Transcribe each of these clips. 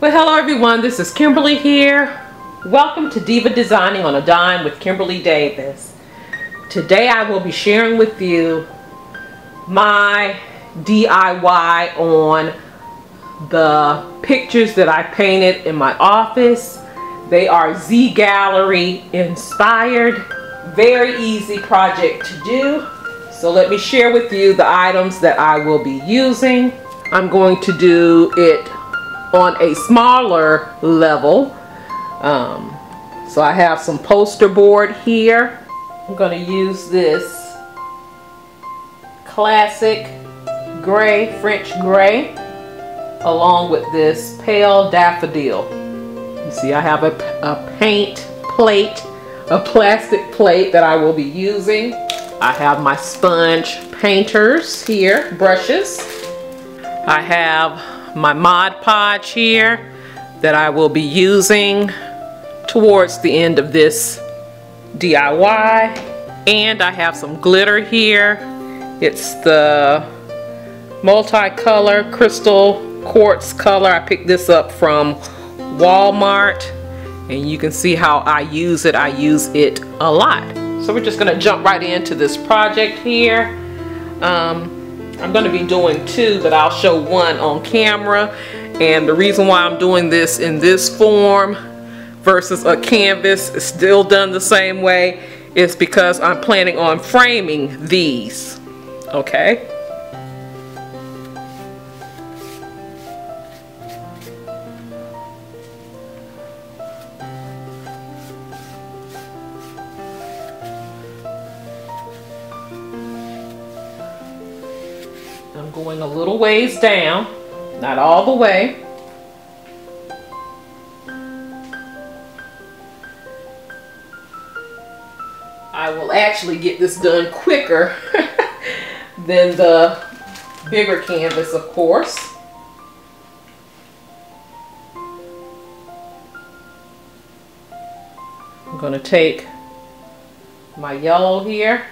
Well, hello everyone, this is Kimberly here. Welcome to Diva Designing on a Dime with Kimberly Davis. Today I will be sharing with you my DIY on the pictures that I painted in my office. They are Z Gallerie inspired. Very easy project to do. So let me share with you the items that I will be using. I'm going to do it on a smaller level. So I have some poster board here. I'm going to use this classic gray, French gray, along with this pale daffodil. You see I have a paint plate, a plastic plate that I will be using. I have my sponge painters here, brushes. I have my Mod Podge here that I will be using towards the end of this DIY. And I have some glitter here. It's the multicolor crystal quartz color. I picked this up from Walmart, and you can see how I use it. I use it a lot. So we're just gonna jump right into this project here. I'm going to be doing two, but I'll show one on camera. And the reason why I'm doing this in this form versus a canvas, it's still done the same way, is because I'm planning on framing these. Okay? I'm going a little ways down, not all the way. I will actually get this done quicker than the bigger canvas, of course. I'm going to take my yellow here.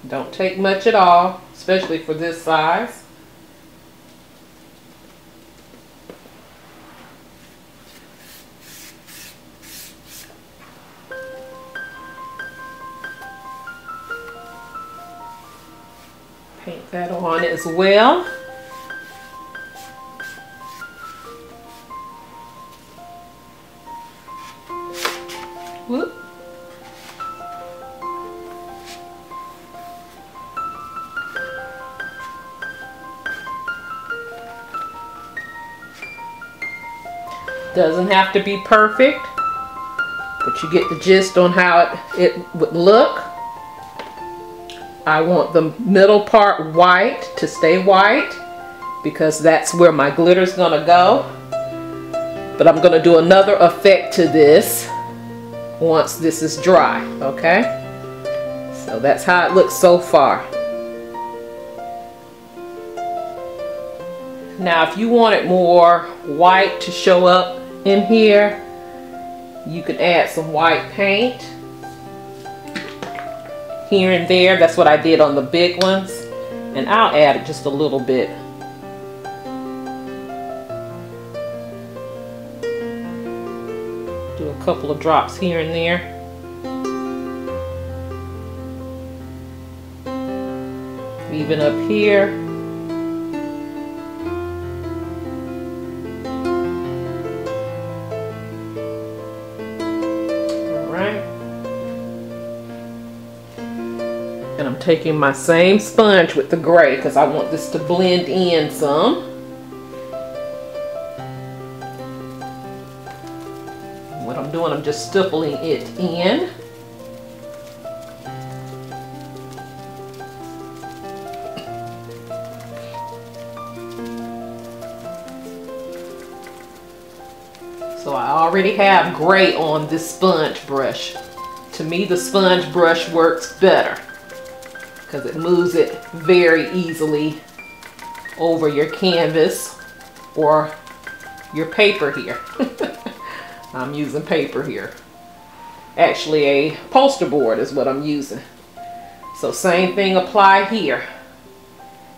Don't take much at all, especially for this size. Paint that on as well. Whoop. Doesn't have to be perfect, but you get the gist on how it would look. I want the middle part white to stay white because that's where my glitter is going to go. But I'm going to do another effect to this once this is dry, okay? So that's how it looks so far. Now if you wanted more white to show up in here, you can add some white paint here and there. That's what I did on the big ones, and I'll add it just a little bit. Do a couple of drops here and there. Even up here. And I'm taking my same sponge with the gray because I want this to blend in some. What I'm doing, I'm just stippling it in. So I already have gray on this sponge brush. To me, the sponge brush works better because it moves it very easily over your canvas or your paper here. I'm using paper here. Actually, a poster board is what I'm using. So same thing apply here.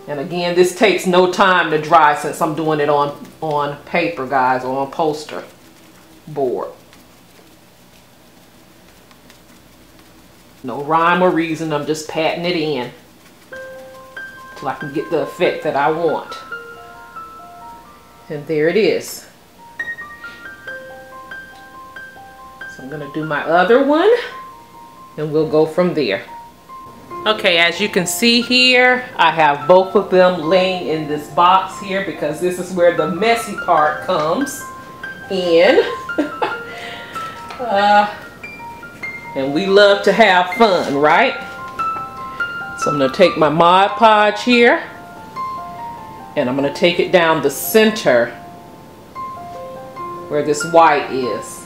And again, this takes no time to dry since I'm doing it on paper, guys, or on poster board. No rhyme or reason, I'm just patting it in till I can get the effect that I want. And there it is. So I'm gonna do my other one and we'll go from there. Okay, as you can see here, I have both of them laying in this box here because this is where the messy part comes in. And we love to have fun, right? So I'm going to take my Mod Podge here and I'm going to take it down the center where this white is.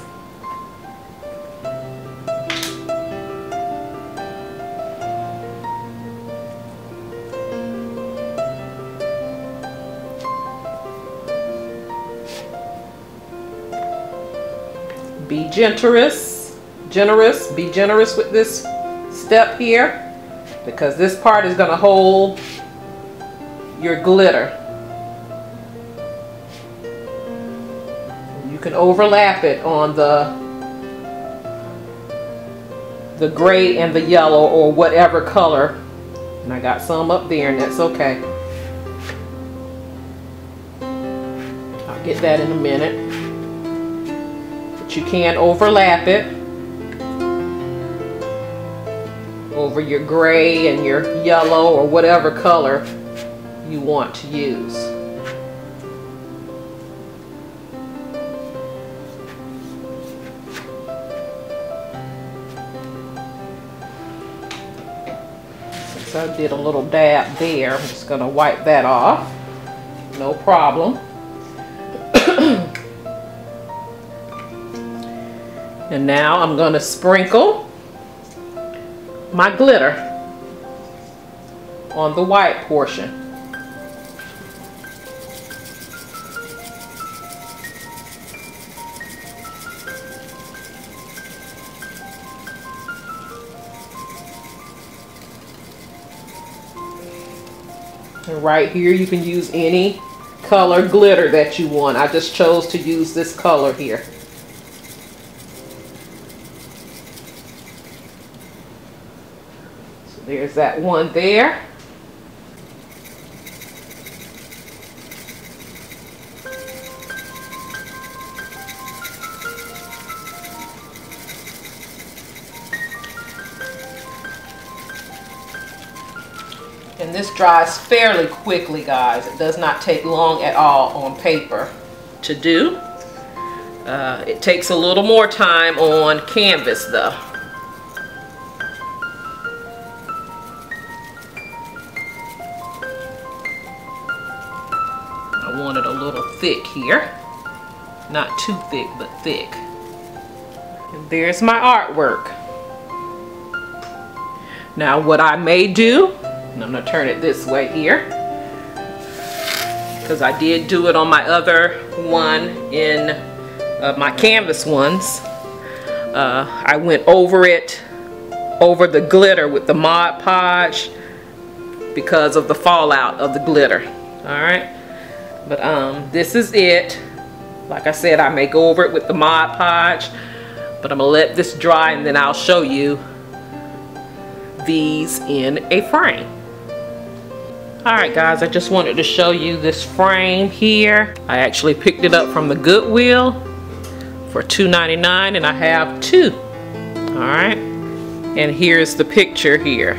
Be generous with this step here because this part is going to hold your glitter. You can overlap it on the gray and the yellow or whatever color. And I got some up there and that's okay. I'll get that in a minute. You can overlap it over your gray and your yellow or whatever color you want to use. Since I did a little dab there, I'm just going to wipe that off. No problem. And now I'm going to sprinkle my glitter on the white portion. And right here you can use any color glitter that you want. I just chose to use this color here. There's that one there. And this dries fairly quickly, guys. It does not take long at all on paper to do. It takes a little more time on canvas though. I want it a little thick here. Not too thick, but thick. And there's my artwork. Now what I may do, and I'm going to turn it this way here, because I did do it on my other one in my canvas ones. I went over it, over the glitter with the Mod Podge because of the fallout of the glitter. Alright. But this is it. Like I said, I may go over it with the Mod Podge, but I'm gonna let this dry and then I'll show you these in a frame. Alright guys, I just wanted to show you this frame here. I actually picked it up from the Goodwill for $2.99 and I have two. Alright, and here's the picture here.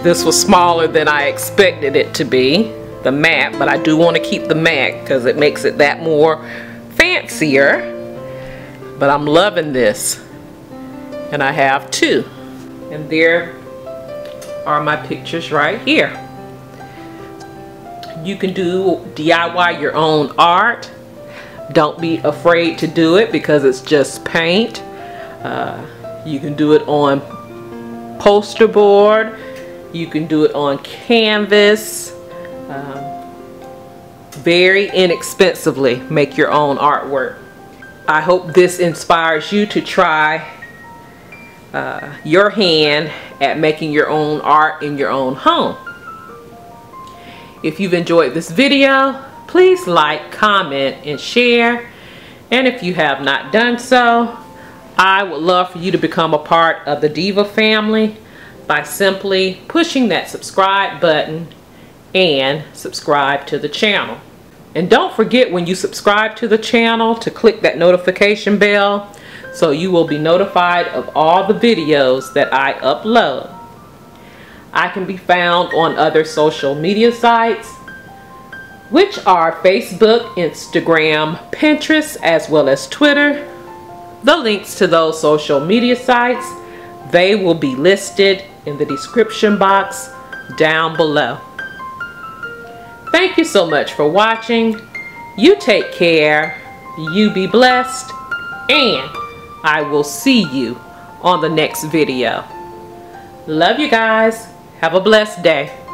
This was smaller than I expected it to be, the mat, but I do want to keep the mat because it makes it that more fancier. But I'm loving this, and I have two, and there are my pictures right here. You can do DIY your own art. Don't be afraid to do it because it's just paint. You can do it on poster board. You can do it on canvas. Very inexpensively make your own artwork. I hope this inspires you to try your hand at making your own art in your own home. If you've enjoyed this video, please like, comment, and share. And if you have not done so, I would love for you to become a part of the Diva family by simply pushing that subscribe button and subscribe to the channel. And don't forget, when you subscribe to the channel, to click that notification bell so you will be notified of all the videos that I upload. I can be found on other social media sites, which are Facebook, Instagram, Pinterest, as well as Twitter. The links to those social media sites, they will be listed in the description box down below. Thank you so much for watching. You take care, you be blessed, and I will see you on the next video. Love you guys. Have a blessed day.